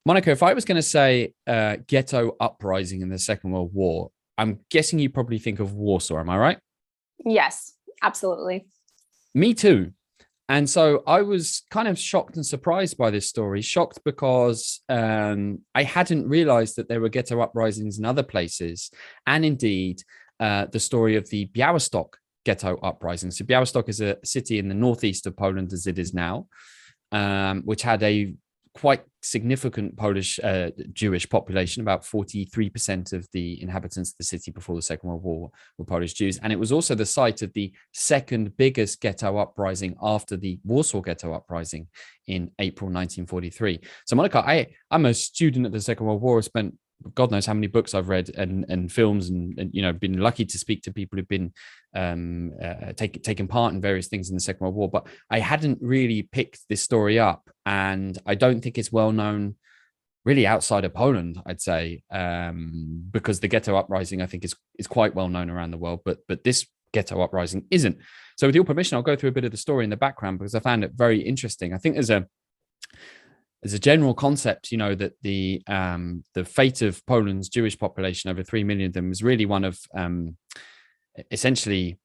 Monica, if I was going to say ghetto uprising in the Second World War, I'm guessing you probably think of Warsaw. Am I right? Yes, absolutely. Me too. And so I was kind of shocked and surprised by this story. Shocked because I hadn't realized that there were ghetto uprisings in other places. And indeed, the story of the Białystok Ghetto Uprising. So Białystok is a city in the northeast of Poland, as it is now, which had a quite significant Polish Jewish population. About 43% of the inhabitants of the city before the Second World War were Polish Jews. And it was also the site of the second biggest ghetto uprising after the Warsaw Ghetto Uprising in April 1943. So, Monica, I'm a student of the Second World War. I spent God knows how many books I've read and films and been lucky to speak to people who've been taken part in various things in the Second World War, but I hadn't really picked this story up, and I don't think it's well known really outside of Poland, I'd say, because the ghetto uprising I think is quite well known around the world, but this ghetto uprising isn't. So with your permission, I'll go through a bit of the story in the background because I found it very interesting. I think there's a general concept, that the fate of Poland's Jewish population, over 3 million of them, is really one of essentially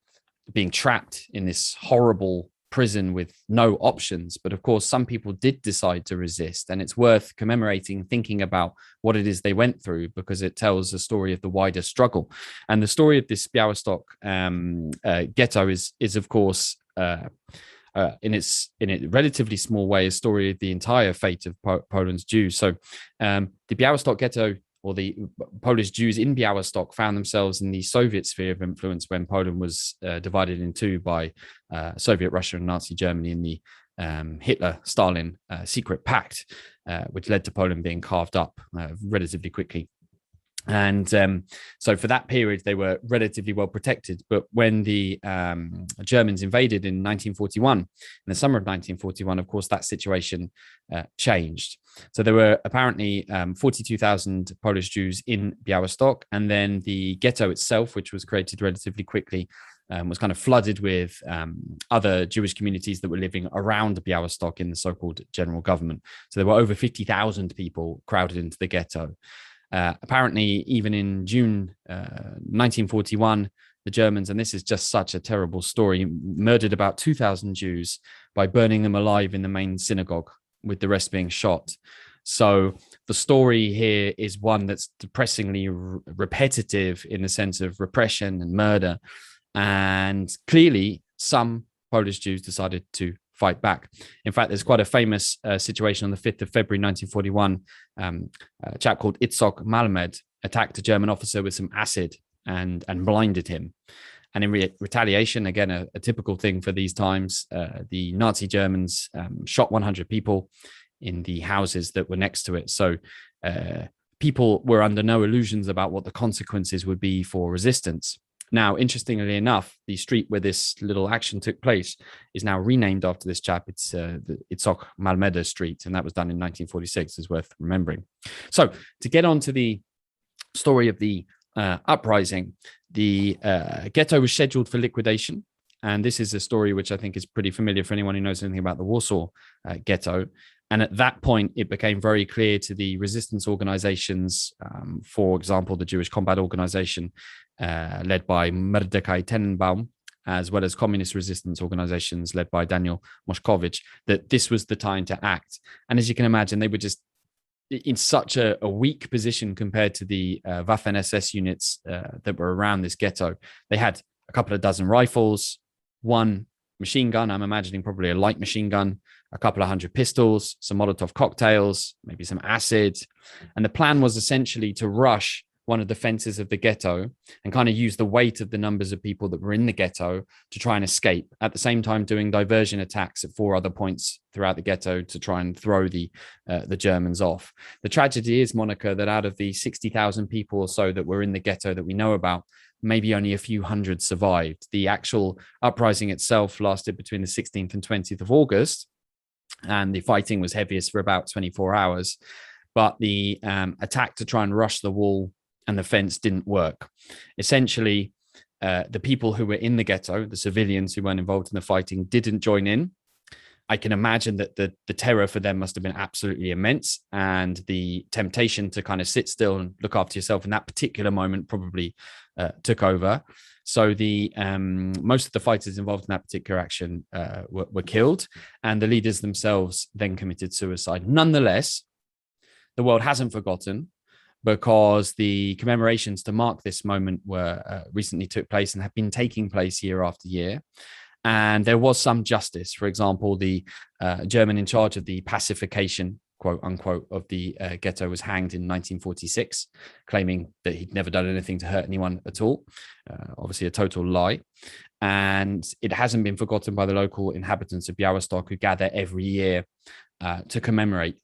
being trapped in this horrible prison with no options. But of course, some people did decide to resist, and it's worth commemorating, thinking about what it is they went through, because it tells a story of the wider struggle. And the story of this Białystok ghetto is of course in a relatively small way, a story of the entire fate of Poland's Jews. So the Białystok ghetto, or the Polish Jews in Białystok, found themselves in the Soviet sphere of influence when Poland was divided in two by Soviet Russia and Nazi Germany in the Hitler-Stalin secret pact, which led to Poland being carved up relatively quickly. And so for that period, they were relatively well protected. But when the Germans invaded in 1941, in the summer of 1941, of course, that situation changed. So there were apparently 42,000 Polish Jews in Białystok. And then the ghetto itself, which was created relatively quickly, was kind of flooded with other Jewish communities that were living around Białystok in the so-called general government. So there were over 50,000 people crowded into the ghetto. Apparently, even in June 1941, the Germans, and this is just such a terrible story, murdered about 2,000 Jews by burning them alive in the main synagogue, with the rest being shot. So the story here is one that's depressingly repetitive in the sense of repression and murder. And clearly, some Polish Jews decided to fight back. In fact, there's quite a famous situation on the 5th of February 1941. A chap called Itsoc Malamed attacked a German officer with some acid and blinded him. And in retaliation, again, a typical thing for these times, the Nazi Germans shot 100 people in the houses that were next to it. So people were under no illusions about what the consequences would be for resistance. Now, interestingly enough, the street where this little action took place is now renamed after this chap. It's the Itsoc Malamed Street, and that was done in 1946. Is worth remembering. So, to get on to the story of the uprising, the ghetto was scheduled for liquidation, and this is a story which I think is pretty familiar for anyone who knows anything about the Warsaw ghetto. And at that point, it became very clear to the resistance organizations, for example, the Jewish Combat Organization, led by Mordecai Tenenbaum, as well as communist resistance organizations led by Daniel Moshkovich, that this was the time to act. And as you can imagine, they were just in such a weak position compared to the Waffen-SS units that were around this ghetto. They had a couple of dozen rifles, one machine gun, I'm imagining probably a light machine gun, a couple of hundred pistols, some Molotov cocktails, maybe some acid. And the plan was essentially to rush one of the fences of the ghetto and kind of use the weight of the numbers of people that were in the ghetto to try and escape, at the same time doing diversion attacks at 4 other points throughout the ghetto to try and throw the Germans off. The tragedy is, Monica, that out of the 60,000 people or so that were in the ghetto that we know about, maybe only a few hundred survived. The actual uprising itself lasted between the 16th and 20th of August, and the fighting was heaviest for about 24 hours. But the attack to try and rush the wall and the fence didn't work. Essentially, the people who were in the ghetto, the civilians who weren't involved in the fighting, didn't join in. I can imagine that the terror for them must have been absolutely immense, and the temptation to kind of sit still and look after yourself in that particular moment probably took over. So the most of the fighters involved in that particular action were killed, and the leaders themselves then committed suicide. Nonetheless, the world hasn't forgotten, because the commemorations to mark this moment were recently took place and have been taking place year after year. And there was some justice. For example, the German in charge of the pacification, quote unquote, of the ghetto was hanged in 1946, claiming that he'd never done anything to hurt anyone at all. Obviously, a total lie. And it hasn't been forgotten by the local inhabitants of Białystok, who gather every year to commemorate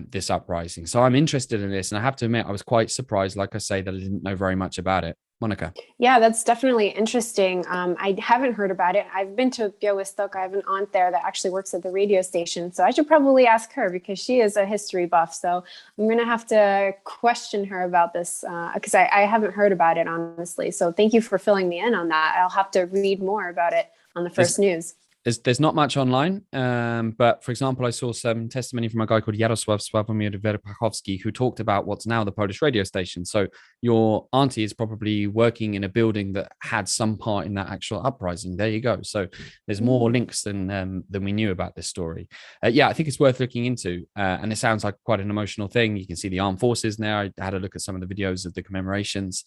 this uprising. So I'm interested in this. And I have to admit, I was quite surprised, like I say, that I didn't know very much about it. Monica. Yeah, that's definitely interesting. I haven't heard about it. I've been to Białystok. I have an aunt there that actually works at the radio station. So I should probably ask her, because she is a history buff. So I'm going to have to question her about this, because I haven't heard about it, honestly. So thank you for filling me in on that. I'll have to read more about it on the first news. There's not much online, but for example, I saw some testimony from a guy called Jarosław Sławomir Werpachowski, who talked about what's now the Polish radio station. So your auntie is probably working in a building that had some part in that actual uprising. There you go. So there's more links than we knew about this story. Yeah, I think it's worth looking into, and it sounds like quite an emotional thing. You can see the armed forces now. I had a look at some of the videos of the commemorations.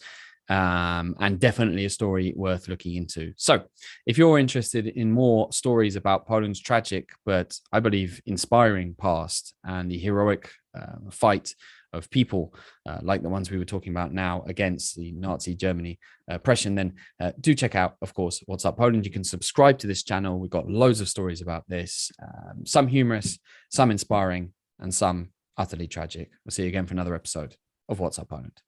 And definitely a story worth looking into. So if you're interested in more stories about Poland's tragic, but I believe inspiring past, and the heroic fight of people like the ones we were talking about now against the Nazi Germany oppression, then do check out, of course, What's Up Poland. You can subscribe to this channel. We've got loads of stories about this, some humorous, some inspiring, and some utterly tragic. We'll see you again for another episode of What's Up Poland.